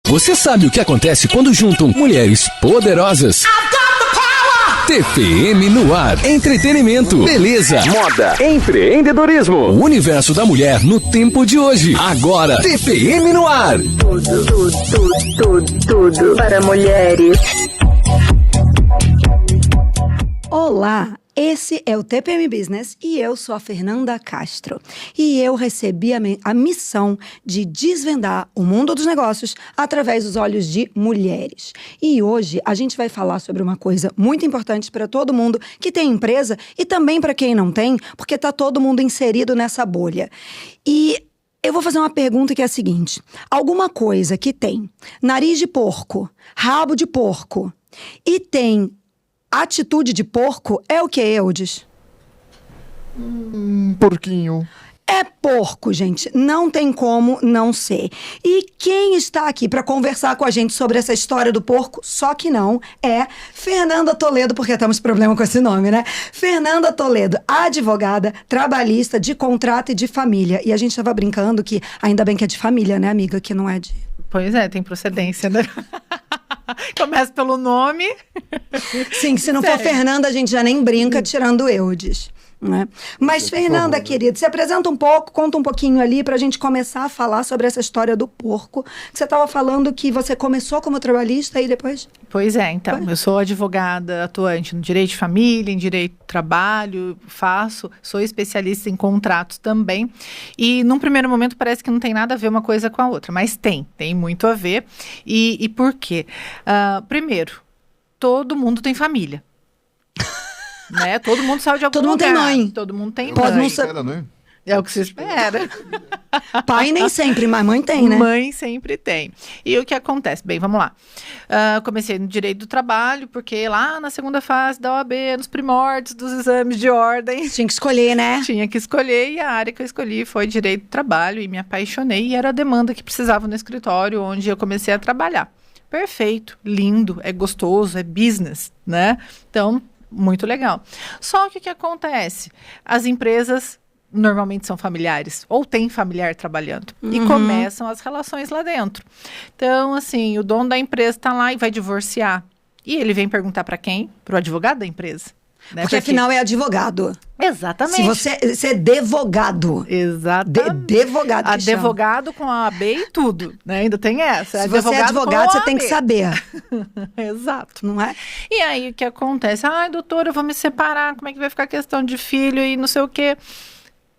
Você sabe o que acontece quando juntam mulheres poderosas? TPM no ar. Entretenimento, beleza, moda, empreendedorismo. O universo da mulher no tempo de hoje. Agora, TPM no ar. Tudo para mulheres. Olá, esse é o TPM Business e eu sou a Fernanda Castro. E eu recebi a missão de desvendar o mundo dos negócios através dos olhos de mulheres. E hoje a gente vai falar sobre uma coisa muito importante para todo mundo que tem empresa e também para quem não tem, porque está todo mundo inserido nessa bolha. E eu vou fazer uma pergunta que é a seguinte: alguma coisa que tem nariz de porco, rabo de porco e tem atitude de porco é o que, Eudes? Porquinho. É porco, gente. Não tem como não ser. E quem está aqui para conversar com a gente sobre essa história do porco, só que não, é Fernanda Toledo, porque temos problema com esse nome, né? Fernanda Toledo, advogada, trabalhista de contrato e de família. E a gente estava brincando que ainda bem que é de família, né, amiga? Que não é de... Pois é, tem procedência, né? Começa pelo nome. Sim, se não for Fernanda, a gente já nem brinca tirando o Eudes, né? Mas, Fernanda, querida, se apresenta um pouco, conta um pouquinho ali pra gente começar a falar sobre essa história do porco. Você estava falando que você começou como trabalhista e depois... Pois é, então, eu sou advogada atuante no direito de família, em direito do trabalho, sou especialista em contratos também. E num primeiro momento parece que não tem nada a ver uma coisa com a outra, mas tem muito a ver. E por quê? Primeiro, todo mundo tem família. Né? Todo mundo saiu de algum lugar. Todo mundo tem mãe. Todo mundo tem Pode mãe. não ser... É o que se espera. Pai nem sempre, mas mãe tem, né? Mãe sempre tem. E o que acontece? Bem, vamos lá. Comecei no direito do trabalho, porque lá na segunda fase da OAB, nos primórdios dos exames de ordem... Tinha que escolher, né? Tinha que escolher, e a área que eu escolhi foi direito do trabalho, e me apaixonei, e era a demanda que precisava no escritório, onde eu comecei a trabalhar. Perfeito, lindo, é gostoso, é business, né? Então, muito legal. Só que o que acontece? As empresas normalmente são familiares, ou tem familiar trabalhando, e começam as relações lá dentro. Então, assim, o dono da empresa está lá e vai divorciar. E ele vem perguntar para quem? Para o advogado da empresa. Né? Porque afinal é advogado. Exatamente. Você é devogado. Exatamente. Devogado que chama. Advogado com a AB e tudo, né? Ainda tem essa. Se você é advogado, você tem que saber. Exato. Não é? E aí, o que acontece? Ai, doutora, eu vou me separar, como é que vai ficar a questão de filho e não sei o quê.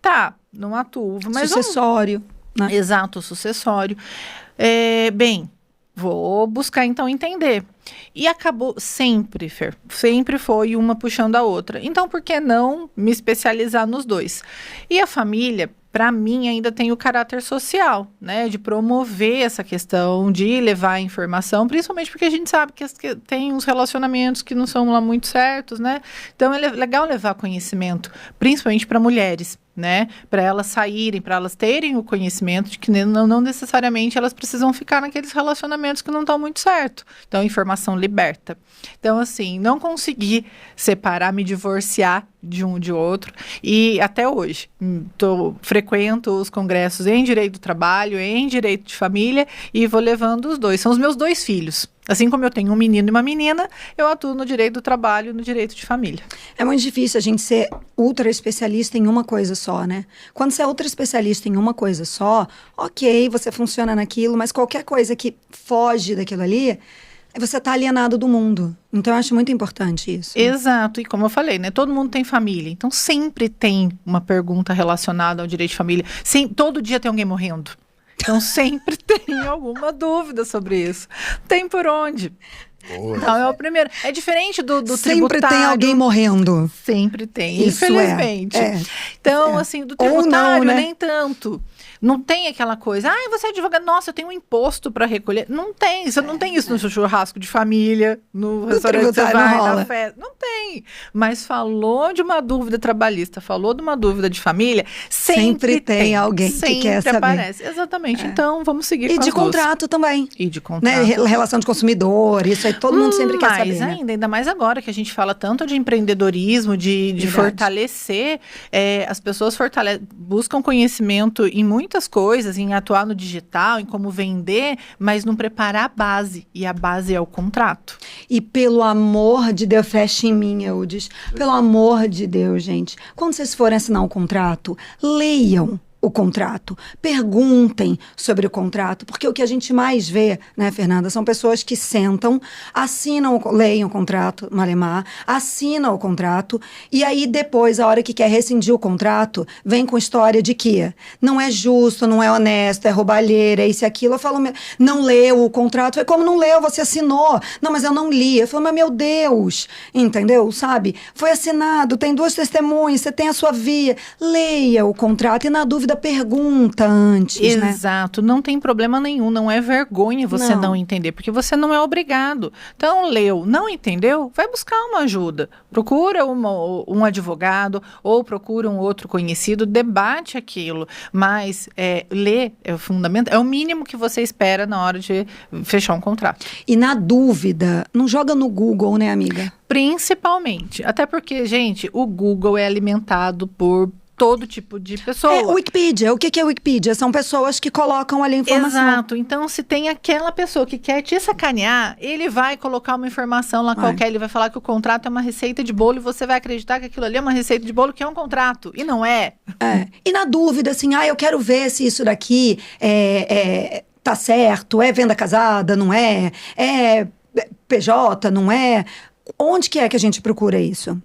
Tá, não atuo, mas... Sucessório. Né? Exato, sucessório. Bem, vou buscar então entender. E acabou sempre, Fer, sempre foi uma puxando a outra. Então, por que não me especializar nos dois? E a família, para mim, ainda tem o caráter social, né? De promover essa questão, de levar a informação, principalmente porque a gente sabe que tem uns relacionamentos que não são lá muito certos, né? Então, é legal levar conhecimento, principalmente para mulheres, né? Para elas saírem, para elas terem o conhecimento de que não necessariamente elas precisam ficar naqueles relacionamentos que não estão muito certo. Então, informação liberta. Então, assim, não consegui separar, me divorciar de um de outro, e até hoje frequento os congressos em direito do trabalho, em direito de família, e vou levando os dois. São os meus dois filhos. Assim como eu tenho um menino e uma menina, eu atuo no direito do trabalho e no direito de família. É muito difícil a gente ser ultra especialista em uma coisa só, né? Quando você é ultra especialista em uma coisa só, ok, você funciona naquilo, mas qualquer coisa que foge daquilo ali, você tá alienado do mundo. Então, eu acho muito importante isso. Exato. E como eu falei, né? Todo mundo tem família. Então, sempre tem uma pergunta relacionada ao direito de família. Todo dia tem alguém morrendo. Então, sempre tem alguma dúvida sobre isso. Tem por onde. Boa. Então, é o primeiro. É diferente do Sempre tributário. tem alguém morrendo. Sempre tem, Isso infelizmente. Então, assim, do tributário, não, né? nem tanto. Não tem aquela coisa, você é advogado, nossa, eu tenho um imposto para recolher. Não tem, você não tem isso no seu churrasco de família, no restaurante que você vai, na festa. Não tem. Mas falou de uma dúvida trabalhista, falou de uma dúvida de família, sempre tem alguém que quer saber. Aparece. Exatamente. Então, vamos seguir E com de as duas. contrato também. E de contrato. Né? Relação de consumidor, isso aí todo mundo sempre quer saber. Mais ainda mais agora que a gente fala tanto de empreendedorismo, de fortalecer, as pessoas buscam conhecimento em muitas coisas, em atuar no digital, em como vender, mas não preparar a base. E a base é o contrato. E pelo amor de Deus, feche em mim, Eudes. Pelo amor de Deus, gente. Quando vocês forem assinar um contrato, leiam o contrato, perguntem sobre o contrato, porque o que a gente mais vê, né, Fernanda, são pessoas que sentam, leem o contrato, Malemar, assinam o contrato, e aí depois, a hora que quer rescindir o contrato, vem com história de que não é justo, não é honesto, é roubalheira, é isso e aquilo. Eu falo, não leu o contrato. Foi como não leu, você assinou. Não, mas eu não li. Eu falo, mas meu Deus, entendeu? Sabe? Foi assinado, tem 2 testemunhas, você tem a sua via. Leia o contrato e, na dúvida, pergunta antes, né? Exato, não tem problema nenhum, não é vergonha você não entender, porque você não é obrigado. Então, leu, não entendeu? Vai buscar uma ajuda. Procura um advogado ou procura um outro conhecido, debate aquilo. Mas ler é o fundamento, é o mínimo que você espera na hora de fechar um contrato. E na dúvida, não joga no Google, né, amiga? Principalmente. Até porque, gente, o Google é alimentado por todo tipo de pessoa. Wikipedia. O que é Wikipedia? São pessoas que colocam ali informação. Exato. Então, se tem aquela pessoa que quer te sacanear, ele vai colocar uma informação lá qualquer, ele vai falar que o contrato é uma receita de bolo e você vai acreditar que aquilo ali é uma receita de bolo que é um contrato. E não é. E na dúvida, assim, eu quero ver se isso daqui tá certo, é venda casada, não é? É PJ, não é? Onde que é que a gente procura isso?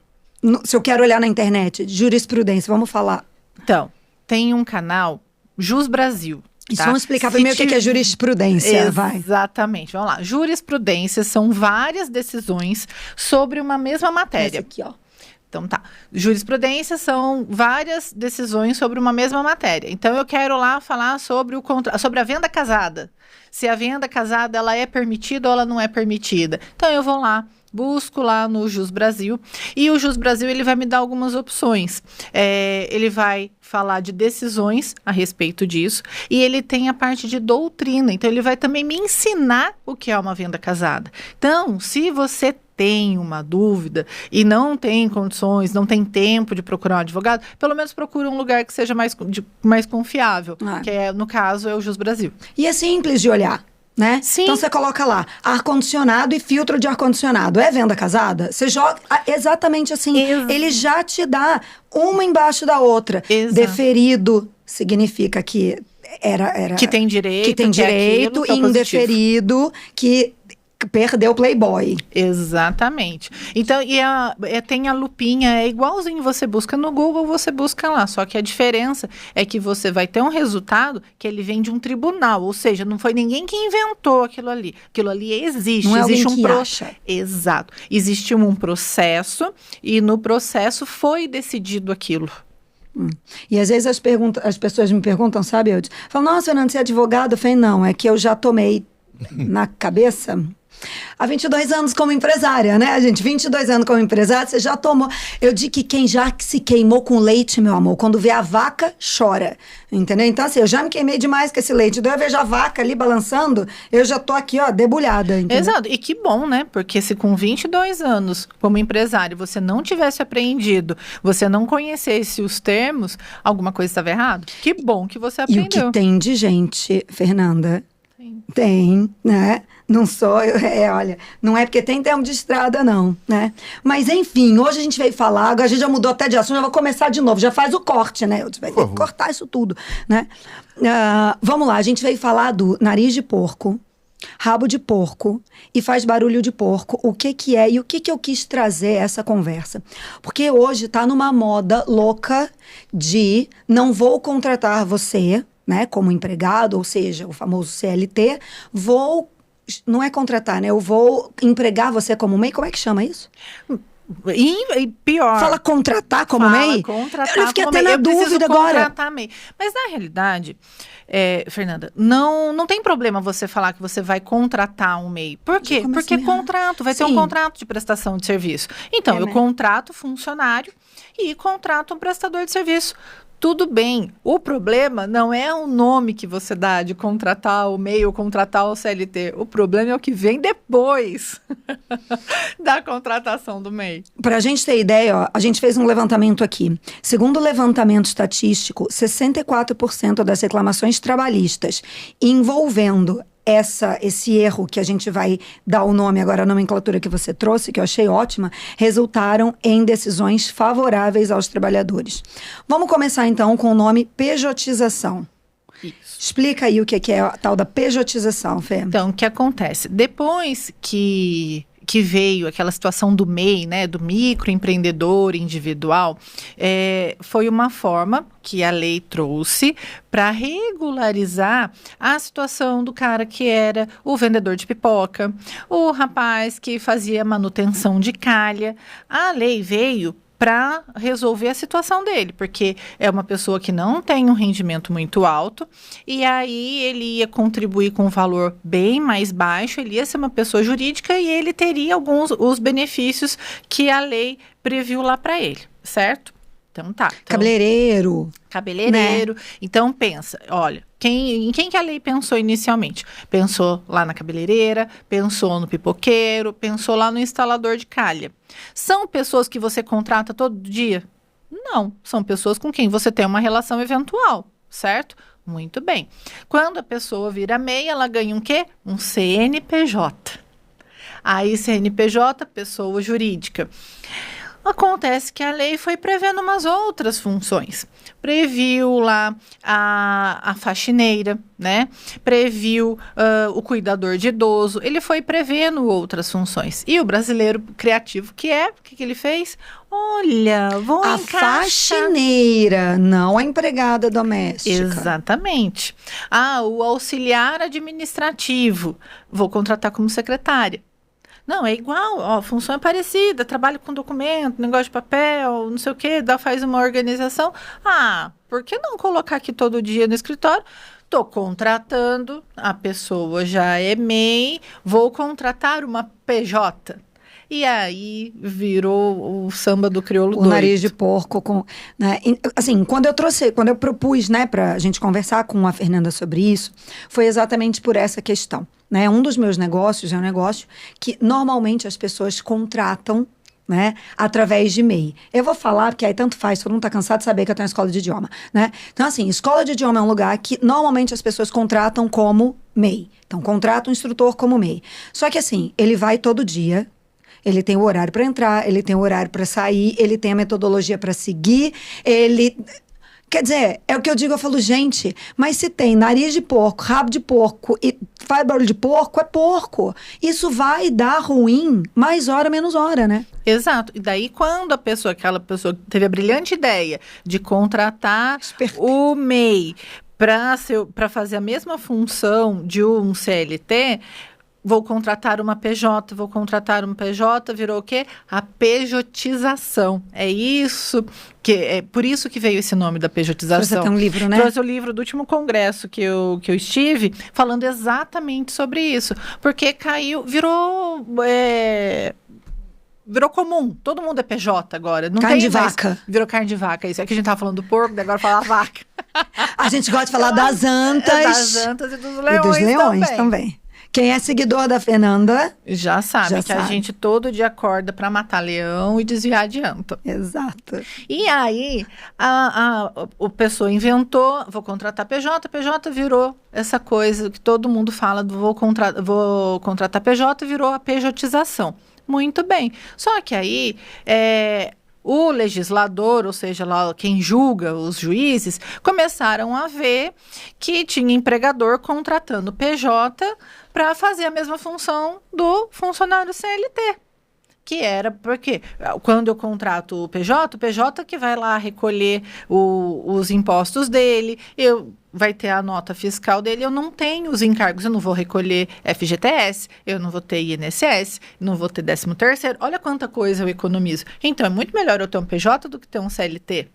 Se eu quero olhar na internet, jurisprudência, vamos falar. Então, tem um canal, Jus Brasil. Isso, vamos explicar primeiro o que é jurisprudência, vai. Exatamente, vamos lá. Jurisprudência são várias decisões sobre uma mesma matéria. Esse aqui, ó. Então tá, jurisprudência são várias decisões sobre uma mesma matéria. Então eu quero lá falar sobre sobre a venda casada. Se a venda casada ela é permitida ou ela não é permitida. Então eu vou lá, busco lá no Jus Brasil, e o Jus Brasil ele vai me dar algumas opções. Ele vai falar de decisões a respeito disso, e ele tem a parte de doutrina, então ele vai também me ensinar o que é uma venda casada. Então, se você tem uma dúvida e não tem condições, não tem tempo de procurar um advogado, pelo menos procure um lugar que seja mais confiável, que no caso é o Jus Brasil. E é simples de olhar, né? Sim. Então você coloca lá, ar-condicionado e filtro de ar-condicionado. É venda casada? Você joga exatamente assim. Ele já te dá uma embaixo da outra. Exato. Deferido significa que era que tem direito. Que tem direito, que é e indeferido, que perdeu o Playboy. Exatamente. Então, tem a lupinha, é igualzinho, você busca no Google, você busca lá, só que a diferença é que você vai ter um resultado que ele vem de um tribunal, ou seja, não foi ninguém que inventou aquilo ali existe. Não é existe alguém que acha. Exato. Existe um processo, e no processo foi decidido aquilo. E às vezes as pessoas me perguntam, sabe, eu falo, nossa, Fernanda, você é advogado? Eu falei, não, é que eu já tomei na cabeça há 22 anos como empresária, né, gente? 22 anos como empresária, você já tomou. Eu digo que quem já se queimou com leite, meu amor, quando vê a vaca, chora. Entendeu? Então, assim, eu já me queimei demais com esse leite. Daí eu vejo a vaca ali balançando, eu já tô aqui, ó, debulhada. Entendeu? Exato. E que bom, né? Porque se com 22 anos, como empresário, você não tivesse apreendido, você não conhecesse os termos, alguma coisa estava errada. Que bom que você aprendeu. E o que tem de gente, Fernanda? Tem, né? Não sou, olha, não é porque tem termo de estrada, não, né? Mas, enfim, hoje a gente veio falar, agora a gente já mudou até de assunto, já vou começar de novo, já faz o corte, né? Vai ter que cortar isso tudo, né? Vamos lá, a gente veio falar do nariz de porco, rabo de porco e faz barulho de porco, o que é e o que eu quis trazer essa conversa. Porque hoje tá numa moda louca de não vou contratar você, né, como empregado, ou seja, o famoso CLT, não é contratar, né, eu vou empregar você como MEI, como é que chama isso? E pior. Fala contratar como MEI? Contratar eu fiquei como até MEI. na dúvida agora. MEI. Mas na realidade, Fernanda, não tem problema você falar que você vai contratar um MEI. Por quê? Porque contrato, vai ter um contrato de prestação de serviço. Então, eu contrato funcionário e contrato um prestador de serviço. tudo bem. O problema não é o nome que você dá de contratar o MEI ou contratar o CLT. O problema é o que vem depois da contratação do MEI. Para a gente ter ideia, ó, a gente fez um levantamento aqui. Segundo o levantamento estatístico, 64% das reclamações trabalhistas envolvendo esse erro que a gente vai dar o nome agora, a nomenclatura que você trouxe, que eu achei ótima, resultaram em decisões favoráveis aos trabalhadores. Vamos começar então com o nome pejotização. Isso. Explica aí o que é a tal da pejotização, Fê. Então, o que acontece? Depois que veio aquela situação do MEI, né, do microempreendedor individual, foi uma forma que a lei trouxe para regularizar a situação do cara que era o vendedor de pipoca, o rapaz que fazia manutenção de calha. A lei veio para resolver a situação dele, porque é uma pessoa que não tem um rendimento muito alto, e aí ele ia contribuir com um valor bem mais baixo, ele ia ser uma pessoa jurídica e ele teria os benefícios que a lei previu lá para ele, certo? Então tá. Cabeleireiro. Né? Então pensa, olha, em quem que a lei pensou inicialmente? Pensou lá na cabeleireira, pensou no pipoqueiro, pensou lá no instalador de calha. São pessoas que você contrata todo dia? Não, são pessoas com quem você tem uma relação eventual, certo? Muito bem. Quando a pessoa vira MEI, ela ganha um quê? Um CNPJ. Aí CNPJ, pessoa jurídica. Acontece que a lei foi prevendo umas outras funções. Previu lá a faxineira, né? Previu o cuidador de idoso. Ele foi prevendo outras funções. E o brasileiro criativo o que ele fez? Olha, vou encaixar... A faxineira, não a empregada doméstica. Exatamente. O auxiliar administrativo. Vou contratar como secretária. Não, é igual, a função é parecida, trabalho com documento, negócio de papel, não sei o quê, faz uma organização. Por que não colocar aqui todo dia no escritório? Estou contratando, a pessoa já é MEI, vou contratar uma PJ. E aí virou o samba do crioulo doido. O nariz de porco. Né? Assim, quando eu propus, né, pra gente conversar com a Fernanda sobre isso, foi exatamente por essa questão. Né? Um dos meus negócios é um negócio que normalmente as pessoas contratam, né, através de MEI. Eu vou falar, porque aí tanto faz, todo mundo tá cansado de saber que eu tenho escola de idioma, né? Então, assim, escola de idioma é um lugar que normalmente as pessoas contratam como MEI. Então, contrata um instrutor como MEI. Só que, assim, ele vai todo dia, ele tem o horário para entrar, ele tem o horário para sair, ele tem a metodologia para seguir, ele... Quer dizer, é o que eu digo, eu falo, gente, mas se tem nariz de porco, rabo de porco e faz barulho de porco, é porco. Isso vai dar ruim mais hora, menos hora, né? Exato. E daí, quando aquela pessoa teve a brilhante ideia de contratar o MEI para fazer a mesma função de um CLT... Vou contratar uma PJ, virou o quê? A pejotização. É isso, por isso que veio esse nome da pejotização. Trouxe até um livro, né? Trouxe o livro do último congresso que eu estive, falando exatamente sobre isso. Porque virou comum. Todo mundo é PJ agora. Não carne tem de mais, vaca. Virou carne de vaca. Isso é que a gente tava falando do porco, agora fala vaca. A gente gosta de falar das antas. Das antas e dos leões também. Quem é seguidor da Fernanda... Já sabe que a gente todo dia acorda para matar leão e desviar de anta. Exato. E aí, o pessoa inventou, vou contratar PJ virou essa coisa que todo mundo fala do vou contratar PJ, virou a pejotização. Muito bem. Só que aí... o legislador, ou seja, lá quem julga, os juízes, começaram a ver que tinha empregador contratando PJ para fazer a mesma função do funcionário CLT. Que era porque quando eu contrato o PJ que vai lá recolher os impostos dele, vai ter a nota fiscal dele, eu não tenho os encargos, eu não vou recolher FGTS, eu não vou ter INSS, não vou ter 13º, olha quanta coisa eu economizo. Então, é muito melhor eu ter um PJ do que ter um CLT.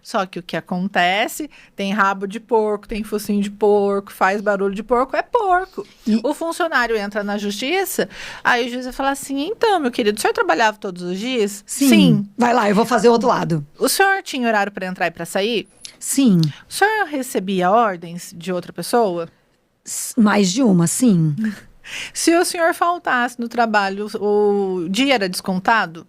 Só que o que acontece, tem rabo de porco, tem focinho de porco, faz barulho de porco, é porco. O funcionário entra na justiça, aí o juiz vai falar assim, então, meu querido, o senhor trabalhava todos os dias? Sim. Vai lá, eu vou fazer o outro lado. O senhor tinha horário para entrar e para sair? Sim. O senhor recebia ordens de outra pessoa? Mais de uma, sim. Se o senhor faltasse no trabalho, o dia era descontado?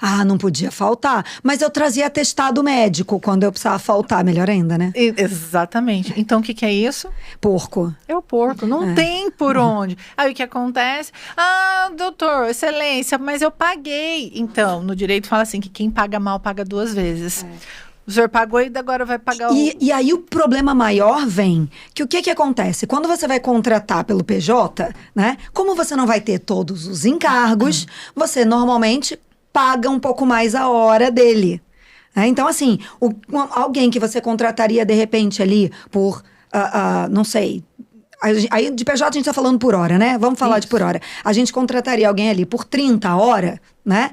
Ah, não podia faltar. Mas eu trazia atestado médico quando eu precisava faltar. Melhor ainda, né? Exatamente. Então, o que é isso? Porco. É o porco. Não tem por onde. Aí, o que acontece? Ah, doutor, excelência, mas eu paguei. Então, no direito fala assim, que quem paga mal, paga 2 vezes. O senhor pagou e agora vai pagar E aí o problema maior vem, que o que acontece? Quando você vai contratar pelo PJ, né? Como você não vai ter todos os encargos, você normalmente paga um pouco mais a hora dele. Né? Então, assim, alguém que você contrataria de repente ali por, não sei... Aí de PJ a gente tá falando por hora, né? Vamos falar de por hora. A gente contrataria alguém ali por 30 a hora, né?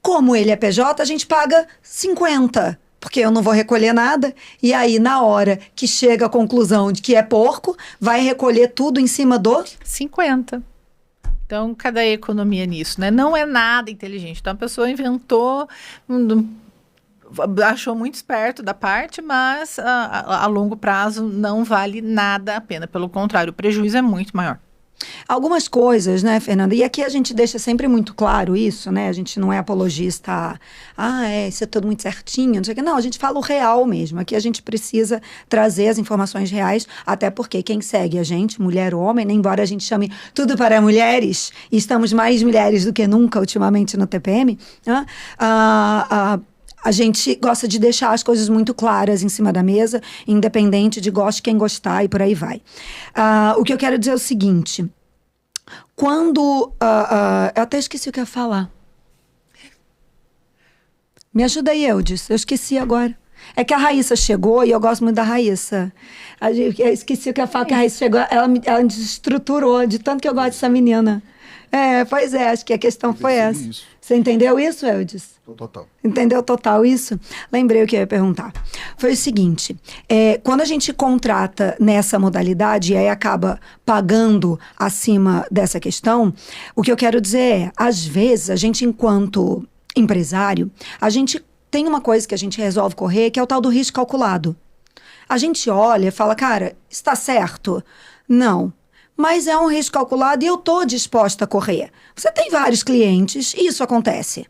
Como ele é PJ, a gente paga 50. Porque eu não vou recolher nada, e aí na hora que chega a conclusão de que é porco, vai recolher tudo em cima do... 50. Então, cadê a economia nisso, né? Não é nada inteligente. Então, a pessoa inventou, achou muito esperto da parte, mas a longo prazo não vale nada a pena. Pelo contrário, o prejuízo é muito maior. Algumas coisas, né, Fernanda? E aqui a gente deixa sempre muito claro isso, né? A gente não é apologista isso é tudo muito certinho, não sei o que. Não, a gente fala o real mesmo. Aqui a gente precisa trazer as informações reais, até porque quem segue a gente, mulher ou homem, embora a gente chame tudo para mulheres, e estamos mais mulheres do que nunca ultimamente no TPM, né? A gente gosta de deixar as coisas muito claras em cima da mesa, independente de goste quem gostar e por aí vai. O que eu quero dizer é o seguinte. Quando... eu até esqueci o que eu ia falar. Me ajuda aí, Eudes. Eu esqueci agora. É que a Raíssa chegou e eu gosto muito da Raíssa. Eu esqueci o que eu ia falar, que a Raíssa chegou, ela me desestruturou de tanto que eu gosto dessa menina. Pois é, acho que a questão foi essa. Isso. Você entendeu isso, Eudes? Total. Entendeu total isso? Lembrei o que eu ia perguntar. Foi o seguinte, quando a gente contrata nessa modalidade e aí acaba pagando acima dessa questão, o que eu quero dizer é, às vezes, a gente enquanto empresário, a gente tem uma coisa que a gente resolve correr, que é o tal do risco calculado. A gente olha e fala, cara, está certo? Não. Mas é um risco calculado e eu estou disposta a correr. Você tem vários clientes e isso acontece.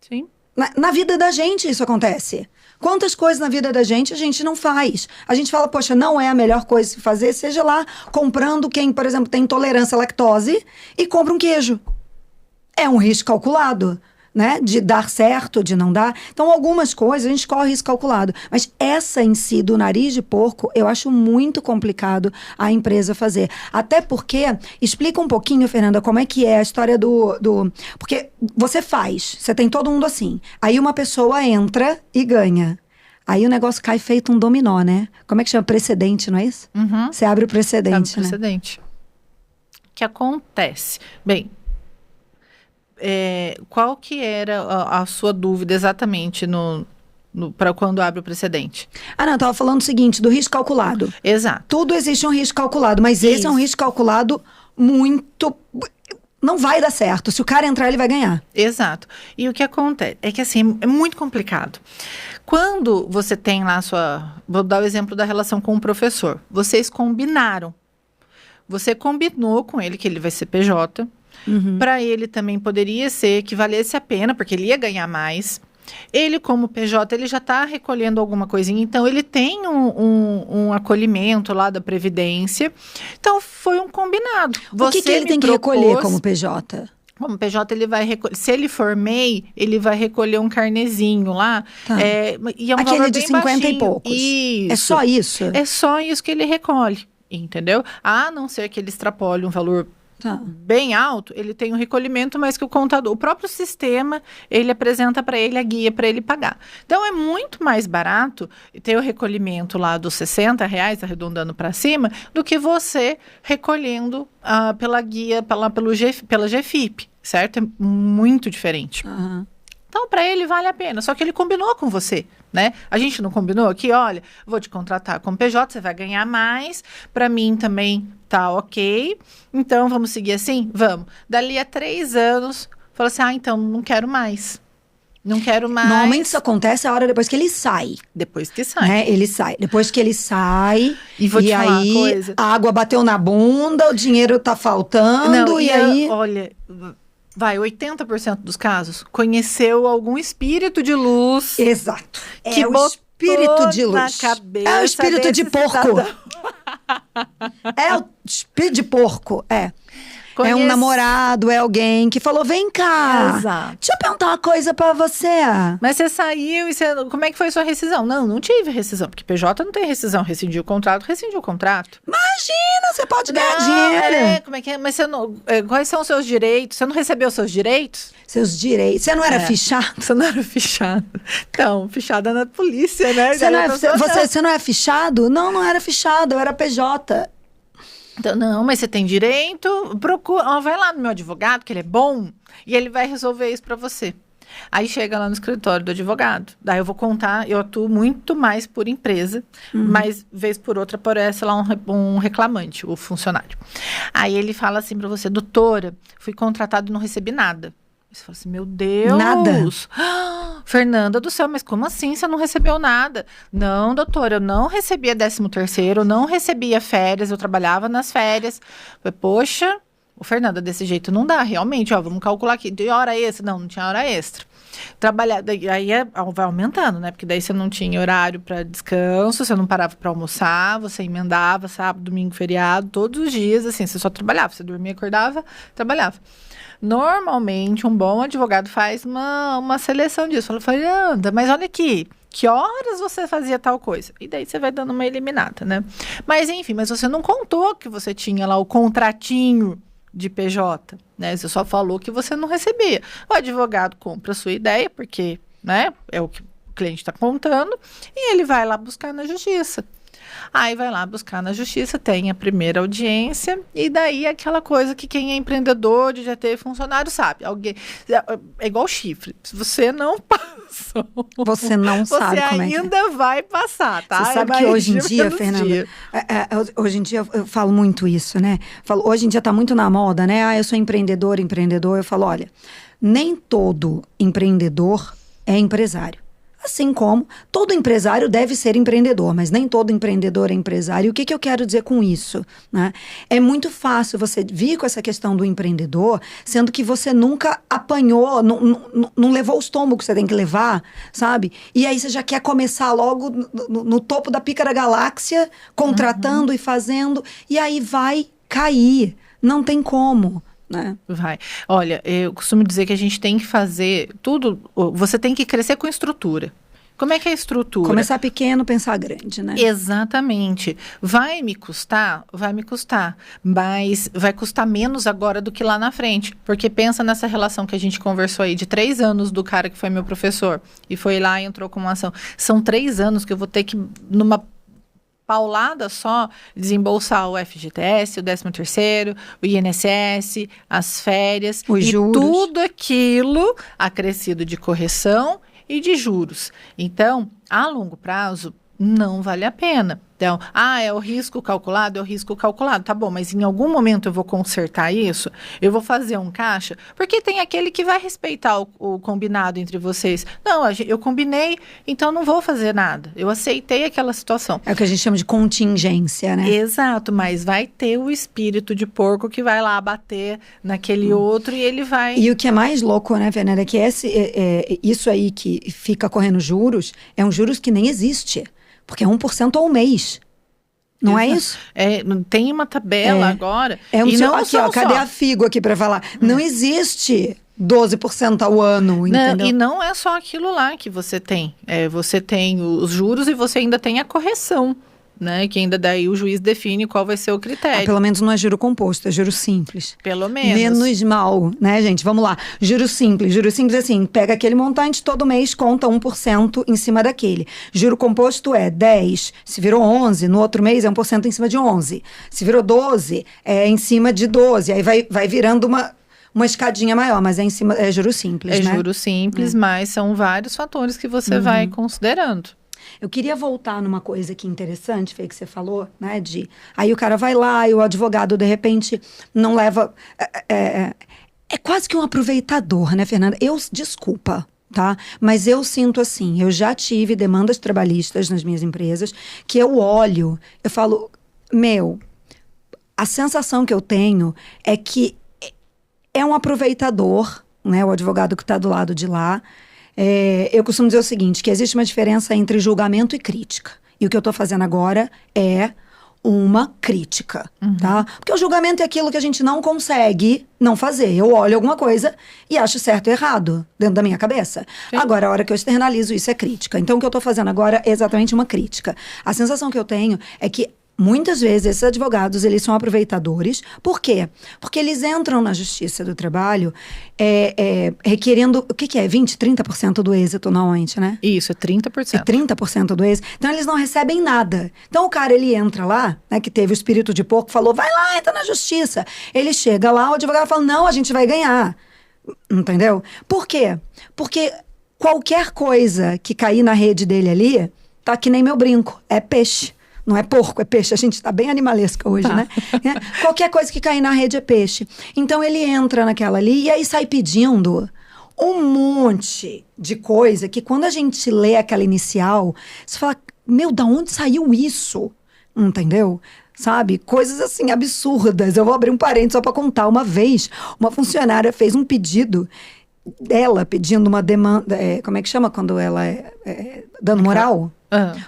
Sim. Na vida da gente isso acontece. Quantas coisas na vida da gente a gente não faz? A gente fala, poxa, não é a melhor coisa se fazer, seja lá comprando quem, por exemplo, tem intolerância à lactose e compra um queijo. É um risco calculado, né? De dar certo, de não dar. Então, algumas coisas a gente corre risco calculado. Mas essa em si, do nariz de porco, eu acho muito complicado a empresa fazer. Até porque, explica um pouquinho, Fernanda, como é que é a história do... Porque você tem todo mundo assim. Aí uma pessoa entra e ganha. Aí o negócio cai feito um dominó, né? Como é que chama? Precedente, não é isso? Uhum. Você abre o precedente, Abre o precedente. O que acontece? Bem... qual que era a sua dúvida exatamente para quando abre o precedente? Não, eu tava falando o seguinte, do risco calculado. Exato. Tudo existe um risco calculado, mas esse é um risco calculado muito... Não vai dar certo. Se o cara entrar, ele vai ganhar. Exato. E o que acontece? É que assim, é muito complicado. Quando você tem lá Vou dar o exemplo da relação com o professor. Vocês combinaram. Você combinou com ele que ele vai ser PJ. Uhum. Para ele também poderia ser que valesse a pena, porque ele ia ganhar mais. Ele, como PJ, ele já está recolhendo alguma coisinha, então ele tem um acolhimento lá da Previdência. Então, foi um combinado. O que ele tem que recolher como PJ? Como PJ, ele vai recolher. Se ele for MEI, ele vai recolher um carnezinho lá. Tá. E é um aquele valor de bem 50 baixinho. e poucos. Isso. É só isso? É só isso que ele recolhe, entendeu? A não ser que ele extrapole um valor bem alto, ele tem um recolhimento, mas que o próprio sistema, ele apresenta para ele a guia para ele pagar. Então, é muito mais barato ter o recolhimento lá dos R$60, arredondando para cima, do que você recolhendo pela guia, pela GFIP, certo? É muito diferente. Uhum. Então, para ele vale a pena, só que ele combinou com você, né? A gente não combinou aqui, olha, vou te contratar como PJ, você vai ganhar mais, para mim também tá ok, então vamos seguir assim? Vamos. Dali a 3 anos, falou assim, então não quero mais. Não quero mais. Normalmente isso acontece a hora depois que ele sai. Depois que sai. Né? Ele sai. Depois que ele sai, E vou te falar uma aí coisa. a água bateu na bunda, o dinheiro tá faltando, Não, e aí... olha, vai, 80% dos casos, conheceu algum espírito de luz Exato. que É o botou espírito de na luz. cabeça É o espírito de desse porco. cidadão. É o espírito de porco, é. É um Conhece- namorado, é alguém que falou, vem cá, Exato. deixa eu perguntar uma coisa pra você. Mas você saiu e você... Como é que foi sua rescisão? Não tive rescisão, porque PJ não tem rescisão. Rescindiu o contrato. Imagina, você pode ganhar Não, dinheiro. como é que é? Mas você não... quais são os seus direitos? Você não recebeu os seus direitos? Seus direitos. Você não era fichado? Você não era fichado. Então, fichada na polícia, né? Você não, Daí a pessoa, você não é fichado? Não, não era fichado, eu era PJ. Então, não, mas você tem direito, procura, ó, vai lá no meu advogado, que ele é bom, e ele vai resolver isso pra você. Aí chega lá no escritório do advogado, daí eu vou contar, eu atuo muito mais por empresa, mas vez por outra aparece lá um reclamante, o funcionário. Aí ele fala assim pra você, doutora, fui contratado e não recebi nada. Você fala assim, meu Deus. Nada? Fernanda do céu, mas como assim você não recebeu nada? Não, doutora, eu não recebia 13º, eu não recebia férias, eu trabalhava nas férias. Falei, poxa, Fernanda, desse jeito não dá, realmente, ó, vamos calcular aqui, de hora extra? Não tinha hora extra. Trabalhar, aí vai aumentando, né? Porque daí você não tinha horário para descanso, você não parava para almoçar, você emendava sábado, domingo, feriado, todos os dias, assim, você só trabalhava, você dormia, acordava, trabalhava. Normalmente, um bom advogado faz uma seleção disso. Fala, Fernanda, mas olha aqui, que horas você fazia tal coisa? E daí você vai dando uma eliminada, né? Mas enfim, mas você não contou que você tinha lá o contratinho de PJ, né? Você só falou que você não recebia. O advogado compra a sua ideia, porque, né, é o que o cliente está contando, e ele vai lá buscar na justiça. Aí vai lá buscar na justiça, tem a primeira audiência, e daí aquela coisa que quem é empreendedor de já ter funcionário sabe. É igual chifre. Se você não passou, Você não sabe como é que é. Você ainda vai passar, tá? Você sabe que hoje em dia, Fernanda, hoje em dia eu falo muito isso, né? Hoje em dia tá muito na moda, né? Ah, eu sou empreendedor. Eu falo, olha, nem todo empreendedor é empresário. Assim como todo empresário deve ser empreendedor, mas nem todo empreendedor é empresário. E o que eu quero dizer com isso? Né? É muito fácil você vir com essa questão do empreendedor, sendo que você nunca apanhou, não levou o estômago que você tem que levar, sabe? E aí você já quer começar logo no topo da pica da galáxia, contratando e fazendo, e aí vai cair. Não tem como. Né? Vai. Olha, eu costumo dizer que a gente tem que fazer tudo, você tem que crescer com estrutura. Como é que é a estrutura? Começar pequeno, pensar grande, né? Exatamente. Vai me custar, mas vai custar menos agora do que lá na frente, porque pensa nessa relação que a gente conversou aí, de 3 anos do cara que foi meu professor, e foi lá e entrou com uma ação. São 3 anos que eu vou ter que, numa paulada só, desembolsar o FGTS, o 13º, o INSS, as férias, os juros. Tudo aquilo acrescido de correção e de juros. Então, a longo prazo, não vale a pena. Então, é o risco calculado, tá bom, mas em algum momento eu vou consertar isso, eu vou fazer um caixa, porque tem aquele que vai respeitar o combinado entre vocês. Não, eu combinei, então não vou fazer nada. Eu aceitei aquela situação. É o que a gente chama de contingência, né? Exato, mas vai ter o espírito de porco que vai lá bater naquele outro e ele vai... E o que é mais louco, né, Fernanda, é que isso aí que fica correndo juros, é um juros que nem existe. Porque é 1% ao mês. Não é isso? Tem uma tabela agora. E não aqui, ó, cadê a Figo aqui para falar? Não existe 12% ao ano, entendeu? E não é só aquilo lá que você tem. Você tem os juros e você ainda tem a correção, né? Que ainda daí o juiz define qual vai ser o critério. Pelo menos não é juro composto, é juro simples. Pelo menos. Menos mal, né, gente? Vamos lá. Juro simples é assim, pega aquele montante, todo mês conta 1% em cima daquele. Juro composto é 10, se virou 11, no outro mês é 1% em cima de 11. Se virou 12, é em cima de 12. Aí vai virando uma escadinha maior, mas é juro simples, né? É juro simples, mas são vários fatores que você vai considerando. Eu queria voltar numa coisa aqui interessante, Fê, que você falou, né, aí o cara vai lá e o advogado, de repente, não leva... É quase que um aproveitador, né, Fernanda? Desculpa, tá? Mas eu sinto assim, eu já tive demandas trabalhistas nas minhas empresas, que eu olho, eu falo, a sensação que eu tenho é que é um aproveitador, né? O advogado que está do lado de lá. Eu costumo dizer o seguinte, que existe uma diferença entre julgamento e crítica. E o que eu estou fazendo agora é uma crítica, tá? Porque o julgamento é aquilo que a gente não consegue não fazer. Eu olho alguma coisa e acho certo ou errado dentro da minha cabeça. Sim. Agora, a hora que eu externalizo, isso é crítica. Então, o que eu tô fazendo agora é exatamente uma crítica. A sensação que eu tenho é que muitas vezes esses advogados, eles são aproveitadores. Por quê? Porque eles entram na justiça do trabalho requerendo, o que é? 20%, 30% do êxito normalmente, né? Isso, é 30%. É 30% do êxito. Então, eles não recebem nada. Então, o cara, ele entra lá, né, que teve o espírito de porco, falou, vai lá, entra na justiça. Ele chega lá, o advogado fala, não, a gente vai ganhar. Entendeu? Por quê? Porque qualquer coisa que cair na rede dele ali, tá que nem meu brinco, é peixe. Não é porco, é peixe. A gente tá bem animalesca hoje, né? Qualquer coisa que cair na rede é peixe. Então, ele entra naquela ali e aí sai pedindo um monte de coisa que quando a gente lê aquela inicial, você fala, da onde saiu isso? Entendeu? Sabe? Coisas assim, absurdas. Eu vou abrir um parênteses só pra contar. Uma vez, uma funcionária fez um pedido dela pedindo uma demanda, como é que chama quando ela dano moral?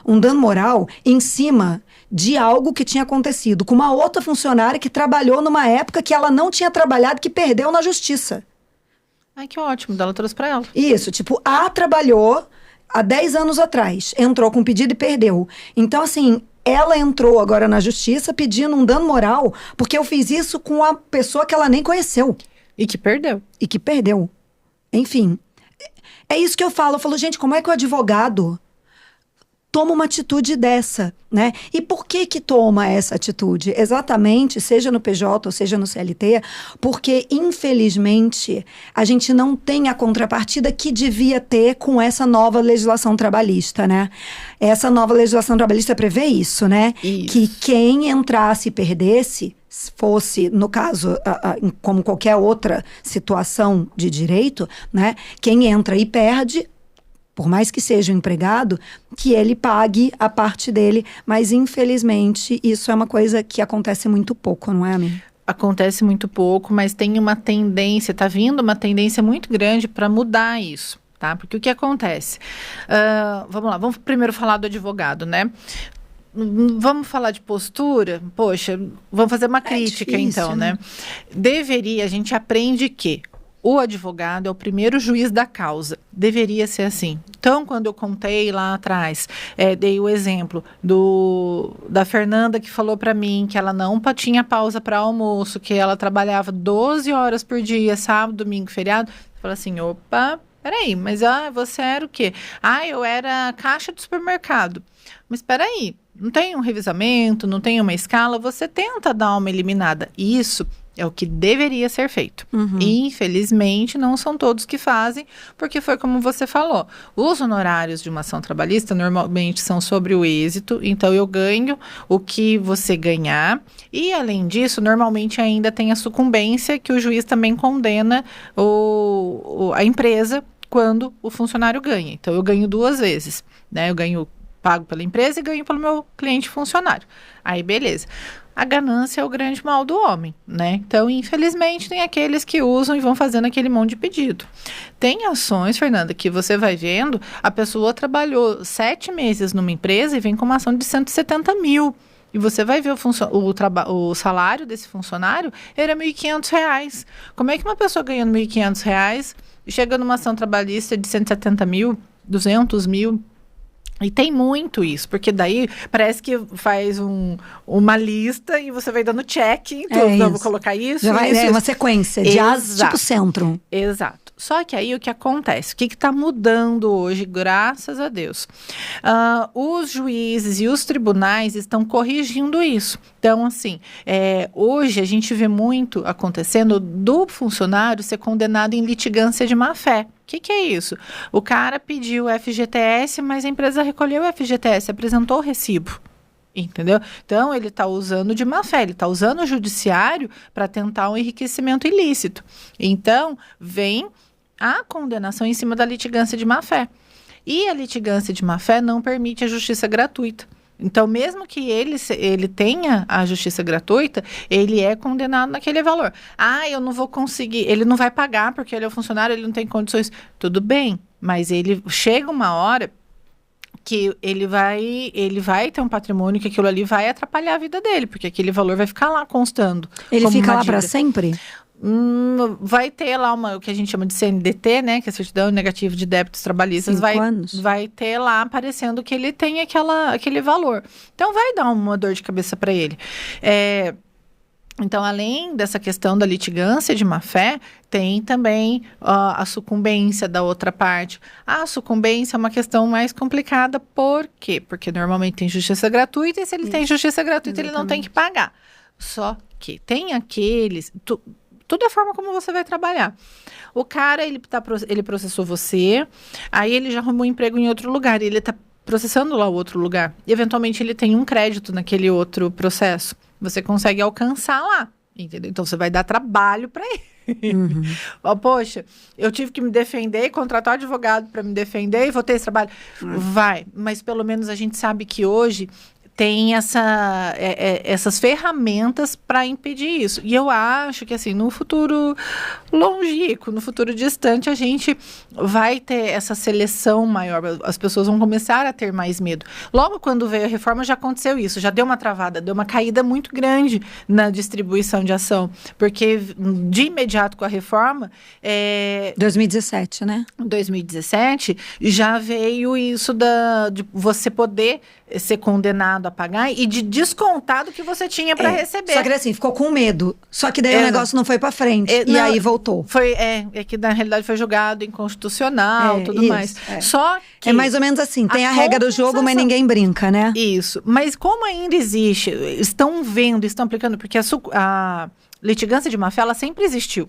Um dano moral em cima de algo que tinha acontecido com uma outra funcionária que trabalhou numa época que ela não tinha trabalhado, que perdeu na justiça. Ai, que ótimo, ela trouxe pra ela. Isso, tipo, A trabalhou há 10 anos atrás, entrou com pedido e perdeu. Então, assim, ela entrou agora na justiça pedindo um dano moral, porque eu fiz isso com a pessoa que ela nem conheceu. E que perdeu. Enfim, é isso que eu falo. Eu falo, gente, como é que o advogado toma uma atitude dessa, né? E por que toma essa atitude? Exatamente, seja no PJ ou seja no CLT, porque, infelizmente, a gente não tem a contrapartida que devia ter com essa nova legislação trabalhista, né? Essa nova legislação trabalhista prevê isso, né? Isso. Que quem entrasse e perdesse, fosse, no caso, como qualquer outra situação de direito, né? Quem entra e perde, por mais que seja um empregado, que ele pague a parte dele. Mas, infelizmente, isso é uma coisa que acontece muito pouco, não é, amiga? Acontece muito pouco, mas tem uma tendência, tá vindo uma tendência muito grande para mudar isso, tá? Porque o que acontece? Vamos lá, vamos primeiro falar do advogado, né? Vamos falar de postura? Poxa, vamos fazer uma crítica, difícil, então, né? A gente aprende que o advogado é o primeiro juiz da causa. Deveria ser assim. Então, quando eu contei lá atrás, dei o exemplo da Fernanda, que falou para mim que ela não tinha pausa para almoço, que ela trabalhava 12 horas por dia, sábado, domingo, feriado. Eu falei assim, opa, peraí, mas você era o quê? Eu era caixa do supermercado. Mas peraí, não tem um revisamento, não tem uma escala, você tenta dar uma eliminada. Isso é o que deveria ser feito. E, infelizmente, não são todos que fazem, porque foi como você falou. Os honorários de uma ação trabalhista normalmente são sobre o êxito, então eu ganho o que você ganhar. E, além disso, normalmente ainda tem a sucumbência, que o juiz também condena a empresa quando o funcionário ganha. Então, eu ganho 2 vezes, né? Eu pago pela empresa e ganho pelo meu cliente funcionário. Aí, beleza. A ganância é o grande mal do homem, né? Então, infelizmente, tem aqueles que usam e vão fazendo aquele monte de pedido. Tem ações, Fernanda, que você vai vendo, a pessoa trabalhou 7 meses numa empresa e vem com uma ação de 170 mil. E você vai ver o salário desse funcionário era R$ 1.500. Como é que uma pessoa ganhando R$ 1.500 chega numa ação trabalhista de 170 mil, 200 mil? E tem muito isso, porque daí parece que faz uma lista e você vai dando check em tudo. Não, vou colocar isso, uma sequência de tipo centro. Exato. Só que aí o que acontece? O que está mudando hoje, graças a Deus? Os juízes e os tribunais estão corrigindo isso. Então, assim, hoje a gente vê muito acontecendo do funcionário ser condenado em litigância de má-fé. O que é isso? O cara pediu o FGTS, mas a empresa recolheu o FGTS, apresentou o recibo. Entendeu? Então, ele está usando de má-fé, ele está usando o judiciário para tentar um enriquecimento ilícito. Então, vem a condenação em cima da litigância de má-fé. E a litigância de má-fé não permite a justiça gratuita. Então, mesmo que ele tenha a justiça gratuita, ele é condenado naquele valor. Eu não vou conseguir, ele não vai pagar porque ele é o funcionário, ele não tem condições. Tudo bem, mas ele chega uma hora que ele vai ter um patrimônio que aquilo ali vai atrapalhar a vida dele, porque aquele valor vai ficar lá constando. Ele fica lá para sempre? Vai ter lá o que a gente chama de CNDT, né, que é a Certidão Negativa de Débitos Trabalhistas, 5 anos. vai ter lá aparecendo que ele tem aquele valor. Então, vai dar uma dor de cabeça para ele. Então, além dessa questão da litigância de má-fé, tem também a sucumbência da outra parte. A sucumbência é uma questão mais complicada, por quê? Porque normalmente tem justiça gratuita, e se ele tem justiça gratuita, ele não tem que pagar. Só que tem aqueles... Tudo é a forma como você vai trabalhar. O cara, ele processou você, aí ele já arrumou um emprego em outro lugar, e ele está processando lá o outro lugar. E, eventualmente, ele tem um crédito naquele outro processo. Você consegue alcançar lá, entendeu? Então, você vai dar trabalho para ele. Poxa, eu tive que me defender, contratar um advogado para me defender e vou ter esse trabalho. Vai, mas pelo menos a gente sabe que hoje tem essas ferramentas para impedir isso. E eu acho que, assim, no futuro longínquo, no futuro distante, a gente vai ter essa seleção maior. As pessoas vão começar a ter mais medo. Logo quando veio a reforma, já aconteceu isso. Já deu uma travada, deu uma caída muito grande na distribuição de ação. Porque, de imediato com a reforma... 2017, né? 2017, já veio isso de você poder ser condenado a pagar e de descontado que você tinha para receber. Só que assim, ficou com medo. Só que daí o negócio não foi para frente. E aí voltou. É que na realidade foi julgado inconstitucional, tudo isso, mais. Só que... É mais ou menos assim, tem a regra do jogo, mas ninguém brinca, né? Isso. Mas como ainda existe, estão aplicando, porque a litigância de má-fé, ela sempre existiu.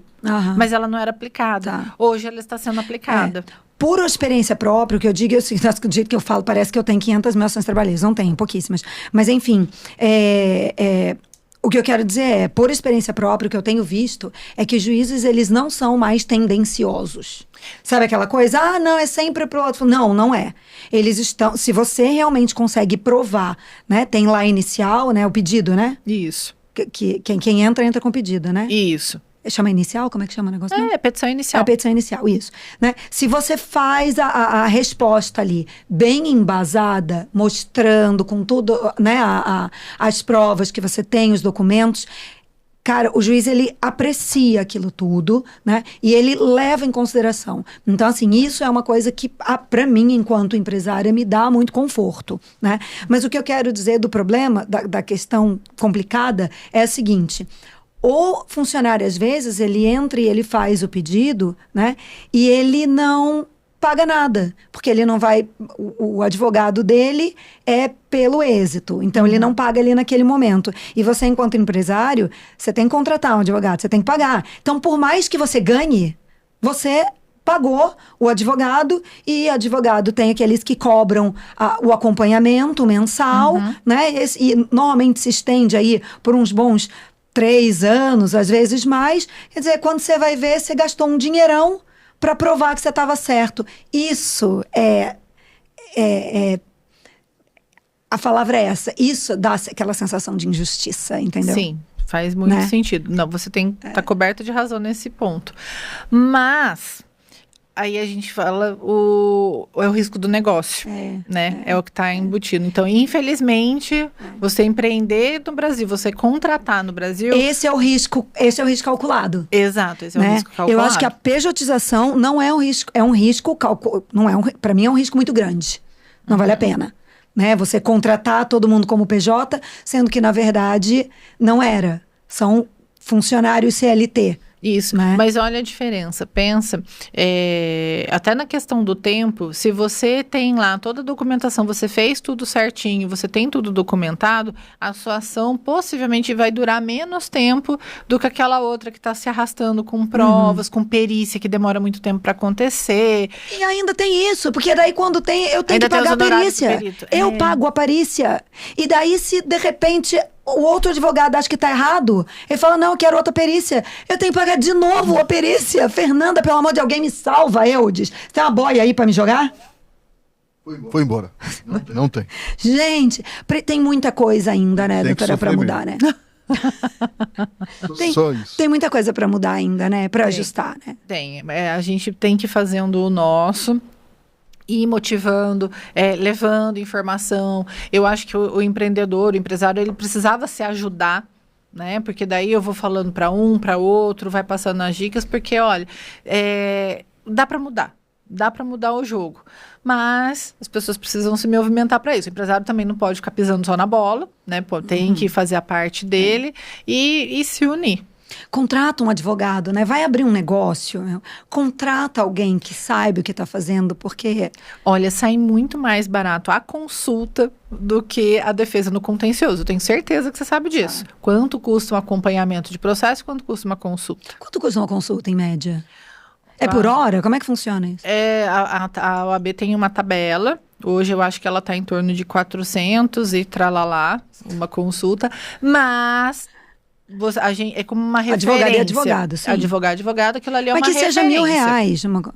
Mas ela não era aplicada. Tá. Hoje ela está sendo aplicada. Por experiência própria, o que eu digo é assim, do jeito que eu falo, parece que eu tenho 500 mil ações trabalhistas. Não tenho, pouquíssimas. Mas, enfim, o que eu quero dizer é, por experiência própria, o que eu tenho visto é que os juízes, eles não são mais tendenciosos. Sabe aquela coisa? Não, é sempre pro outro. Não, não é. Eles estão... Se você realmente consegue provar, né? Tem lá inicial, né? O pedido, né? Isso. Quem entra com pedido, né? Isso. Chama inicial? Como é que chama o negócio? É petição inicial. A petição inicial, isso. Né? Se você faz a resposta ali bem embasada, mostrando com tudo, né, as provas que você tem, os documentos, cara, o juiz, ele aprecia aquilo tudo, né? E ele leva em consideração. Então, assim, isso é uma coisa que, para mim, enquanto empresária, me dá muito conforto, né? Mas o que eu quero dizer do problema, da questão complicada, é o seguinte... O funcionário, às vezes, ele entra e ele faz o pedido, né? E ele não paga nada, porque ele não vai... O advogado dele é pelo êxito, então ele não paga ali naquele momento. E você, enquanto empresário, você tem que contratar um advogado, você tem que pagar. Então, por mais que você ganhe, você... pagou o advogado, e advogado tem aqueles que cobram o acompanhamento mensal, né? E normalmente se estende aí por uns bons 3 anos, às vezes mais. Quer dizer, quando você vai ver, você gastou um dinheirão para provar que você estava certo. Isso a palavra é essa. Isso dá aquela sensação de injustiça, entendeu? Sim. Faz muito sentido. Não, você tem tá coberta de razão nesse ponto. Mas aí a gente fala o risco do negócio, né? É o que está embutido. Então, infelizmente, você empreender no Brasil, você contratar no Brasil... Esse é o risco calculado. Exato, esse é o risco calculado. Eu acho que a pejotização não é um risco, para mim é um risco muito grande. Não vale a pena. Né? Você contratar todo mundo como PJ, sendo que, na verdade, não era. São funcionários CLT. Isso, né? Mas olha a diferença, pensa, até na questão do tempo, se você tem lá toda a documentação, você fez tudo certinho, você tem tudo documentado, a sua ação possivelmente vai durar menos tempo do que aquela outra que está se arrastando com provas, com perícia, que demora muito tempo para acontecer. E ainda tem isso, porque daí quando eu tenho que pagar a perícia. Eu pago a perícia. E daí, se de repente... o outro advogado acha que tá errado. Ele fala, não, eu quero outra perícia. Eu tenho que pagar de novo a perícia. Fernanda, pelo amor de alguém, me salva, Eudes. Tem uma boia aí pra me jogar? Foi embora. Não tem. Gente, tem muita coisa ainda, né, Tem que doutora, pra sofrer mudar, né? Só isso. Tem muita coisa pra mudar ainda, né? Pra ajustar, né? Tem. A gente tem que ir fazendo o nosso, ir motivando, levando informação. Eu acho que o empreendedor, o empresário, ele precisava se ajudar, né? Porque daí eu vou falando para um, para outro, vai passando as dicas, porque, olha, dá para mudar. Dá para mudar o jogo. Mas as pessoas precisam se movimentar para isso. O empresário também não pode ficar pisando só na bola, né? Tem que fazer a parte dele e se unir. Contrata um advogado, né? Vai abrir um negócio, contrata alguém que saiba o que está fazendo, porque... Olha, sai muito mais barato a consulta do que a defesa no contencioso. Eu tenho certeza que você sabe disso. Quanto custa um acompanhamento de processo e quanto custa uma consulta? Quanto custa uma consulta, em média? É por hora? Como é que funciona isso? A OAB tem uma tabela. Hoje eu acho que ela está em torno de 400 e tralalá, uma consulta. Mas... é como uma referência. Advogado e advogado, sim. Advogado, aquilo ali é uma referência. Mas que seja R$1.000.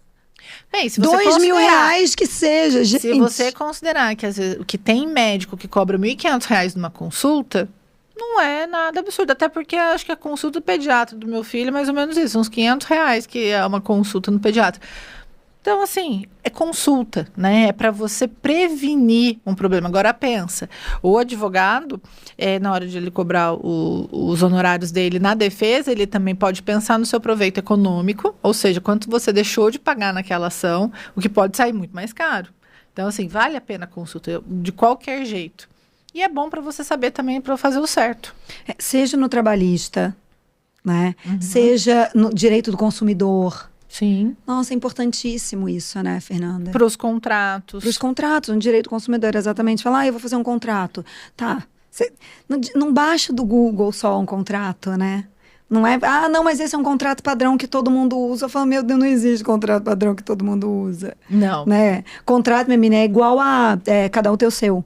Bem, se você R$2.000 que seja, gente. Se você considerar que às vezes que tem médico que cobra R$1.500 numa consulta, não é nada absurdo. Até porque acho que a consulta do pediatra do meu filho é mais ou menos isso, uns R$500 que é uma consulta no pediatra. Então, assim, é consulta, né? É para você prevenir um problema. Agora, pensa, o advogado, na hora de ele cobrar os honorários dele na defesa, ele também pode pensar no seu proveito econômico, ou seja, quanto você deixou de pagar naquela ação, o que pode sair muito mais caro. Então, assim, vale a pena a consulta, de qualquer jeito. E é bom para você saber também para fazer o certo. Seja no trabalhista, né? Seja no direito do consumidor. Sim. Nossa, é importantíssimo isso, né, Fernanda? Para os contratos. Para os contratos, no direito do consumidor, exatamente. Falar, eu vou fazer um contrato. Tá. Não baixa do Google só um contrato, né? Não é, não, mas esse é um contrato padrão que todo mundo usa. Eu falo, meu Deus, não existe contrato padrão que todo mundo usa. Não. Né? Contrato, minha menina, é igual a cada um ter o seu.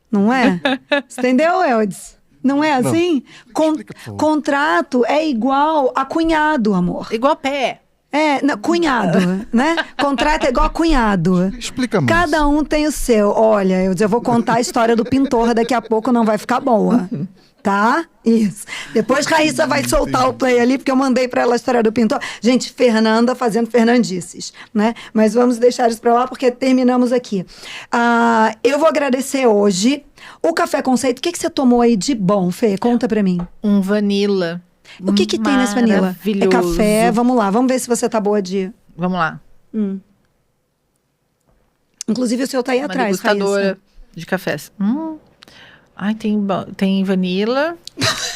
Não é? Você entendeu, Eudes? Não é assim? Contrato é igual a cunhado, amor. Igual pé. Não, cunhado, né? Contrato é igual a cunhado. Explica mais. Cada um tem o seu. Olha, eu vou contar a história do pintor, daqui a pouco não vai ficar boa. Tá? Isso. Depois Raíssa vai soltar o play ali, porque eu mandei pra ela a história do pintor. Gente, Fernanda fazendo fernandices, né? Mas vamos deixar isso pra lá, porque terminamos aqui. Eu vou agradecer hoje o Café Conceito. O que você tomou aí de bom, Fê? Conta pra mim. Um vanilla. O que tem nesse vanilla? É café, vamos lá. Vamos ver se você tá boa de... Vamos lá. Inclusive o seu tá aí atrás, degustadora de cafés. Ai, tem vanilla,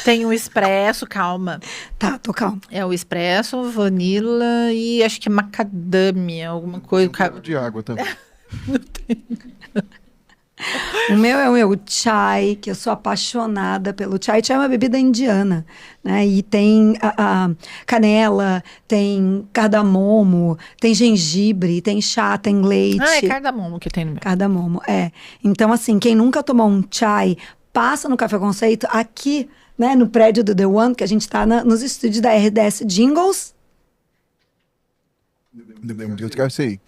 tem o expresso, calma. Tá, tô calma. É o expresso, vanilla e acho que macadâmia, alguma coisa. De água também. Não tem. O meu é o meu chai, que eu sou apaixonada pelo chai. Chai é uma bebida indiana, né? E tem a canela, tem cardamomo, tem gengibre, tem chá, tem leite. É cardamomo que tem no meu. Cardamomo, Então, assim, quem nunca tomou um chai, passa no Café Conceito aqui, né? No prédio do The One, que a gente tá nos estúdios da RDS Jingles. Eu sei.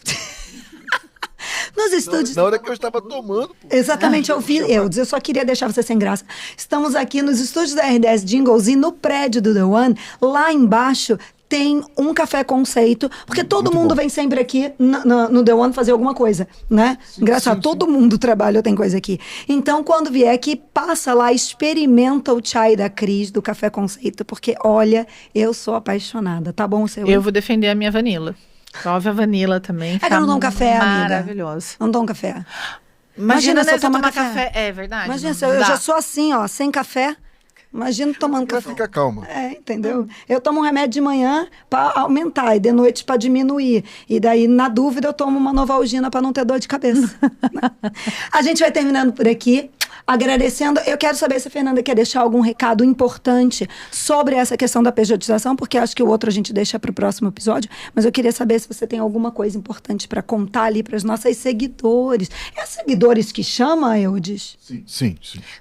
Nos estúdios... Na hora que eu estava tomando... Pô. Exatamente, eu só queria deixar você sem graça. Estamos aqui nos estúdios da RDS Jingles e no prédio do The One, lá embaixo, tem um Café Conceito, porque todo Muito mundo bom. vem sempre aqui no The One fazer alguma coisa, né? Engraçado, todo mundo trabalha, tem coisa aqui. Então, quando vier aqui, passa lá, experimenta o chai da Cris, do Café Conceito, porque, olha, eu sou apaixonada, tá bom o seu? Eu vou defender a minha vanilla. Prove a vanilla também. É que eu não dou um café, amiga. Maravilhoso. Não dou um café. Imagina se eu se eu tomar tomar café. café. É verdade. Imagina, não se eu dá. já sou assim, ó, sem café. Imagina tomando Vai café. ficar calma. Entendeu? Eu tomo um remédio de manhã para aumentar e de noite para diminuir. E daí, na dúvida, eu tomo uma Novalgina para não ter dor de cabeça. A gente vai terminando por aqui. agradecendo. Eu quero saber se a Fernanda quer deixar algum recado importante sobre essa questão da pejotização, porque acho que o outro a gente deixa para o próximo episódio, mas eu queria saber se você tem alguma coisa importante para contar ali para os nossos seguidores. É seguidores que chama, Eudes? Sim.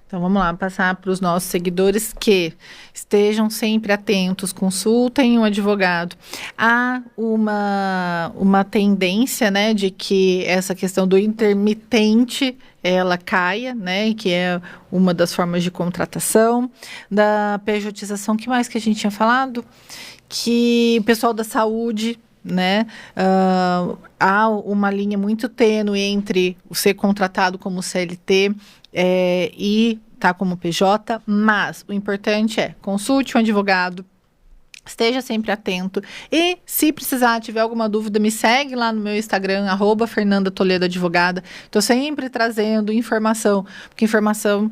Então vamos lá, passar para os nossos seguidores que estejam sempre atentos, consultem um advogado. Há uma tendência, né, de que essa questão do intermitente ela caia, né, que é uma das formas de contratação, da pejotização. Que mais que a gente tinha falado? Que o pessoal da saúde, né, há uma linha muito tênue entre o ser contratado como CLT e tá como PJ, mas o importante é consulte um advogado, esteja sempre atento e, se precisar, tiver alguma dúvida, me segue lá no meu Instagram, @FernandaToledoAdvogada. Estou sempre trazendo informação, porque informação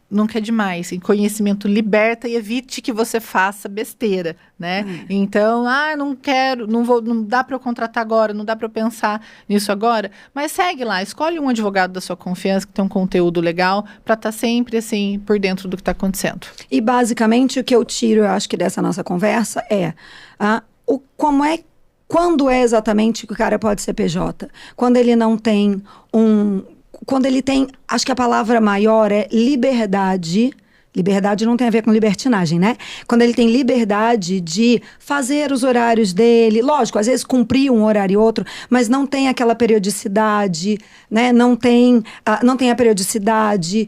nunca é demais. E conhecimento liberta e evite que você faça besteira, né? Então, não quero, não dá para eu contratar agora, não dá para eu pensar nisso agora, mas segue lá, escolhe um advogado da sua confiança que tem um conteúdo legal para estar sempre, assim, por dentro do que está acontecendo. E, basicamente, o que eu tiro, eu acho que dessa nossa conversa é quando é exatamente que o cara pode ser PJ? Quando ele não tem quando ele tem, acho que a palavra maior é liberdade. Liberdade não tem a ver com libertinagem, né? Quando ele tem liberdade de fazer os horários dele, lógico, às vezes cumprir um horário e outro, mas não tem aquela periodicidade, né? Não tem a periodicidade,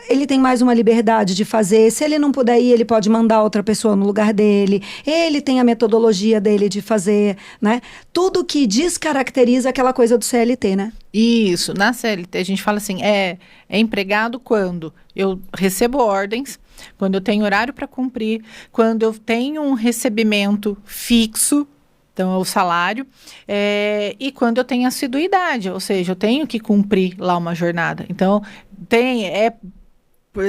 ele tem mais uma liberdade de fazer. Se ele não puder ir, ele pode mandar outra pessoa no lugar dele. Ele tem a metodologia dele de fazer, né? Tudo que descaracteriza aquela coisa do CLT, né? Isso, na CLT a gente fala assim, é empregado quando eu recebo ordens, quando eu tenho horário para cumprir, quando eu tenho um recebimento fixo, então é o salário, e quando eu tenho assiduidade, ou seja, eu tenho que cumprir lá uma jornada. Então,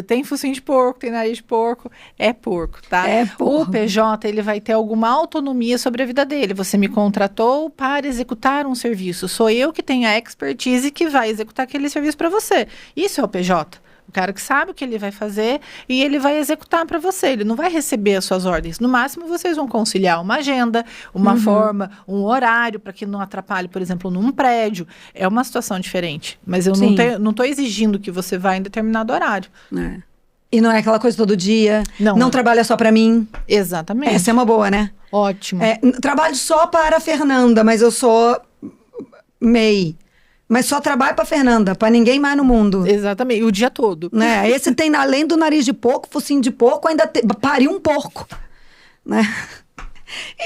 tem focinho de porco, tem nariz de porco, é porco, tá? É porco. O PJ, ele vai ter alguma autonomia sobre a vida dele. Você me contratou para executar um serviço. Sou eu que tenho a expertise que vai executar aquele serviço para você. Isso é o PJ. O cara que sabe o que ele vai fazer e ele vai executar para você. Ele não vai receber as suas ordens. No máximo, vocês vão conciliar uma agenda, uma forma, um horário, para que não atrapalhe, por exemplo, num prédio. É uma situação diferente. Mas eu não estou exigindo que você vá em determinado horário. E não é aquela coisa todo dia. Não. Não trabalha só pra mim. Exatamente. Essa é uma boa, né? Ótimo. Trabalho só para a Fernanda, mas eu sou MEI. Mas só trabalho pra Fernanda, pra ninguém mais no mundo. Exatamente, o dia todo. Né? Esse tem, além do nariz de porco, focinho de porco, ainda pariu um porco. Né?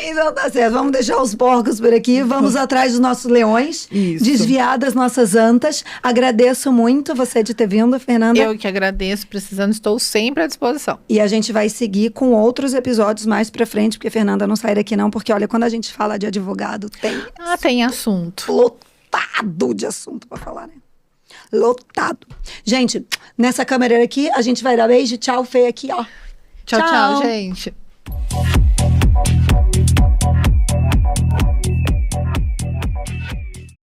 Então tá certo, vamos deixar os porcos por aqui, vamos atrás dos nossos leões, desviar das nossas antas. Agradeço muito você de ter vindo, Fernanda. Eu que agradeço, precisando, estou sempre à disposição. E a gente vai seguir com outros episódios mais pra frente, porque a Fernanda não sai daqui não, porque olha, quando a gente fala de advogado, tem assunto. Lotado de assunto pra falar, né? Lotado. Gente, nessa câmera aqui, a gente vai dar beijo, tchau, Fê, aqui, ó. Tchau, gente.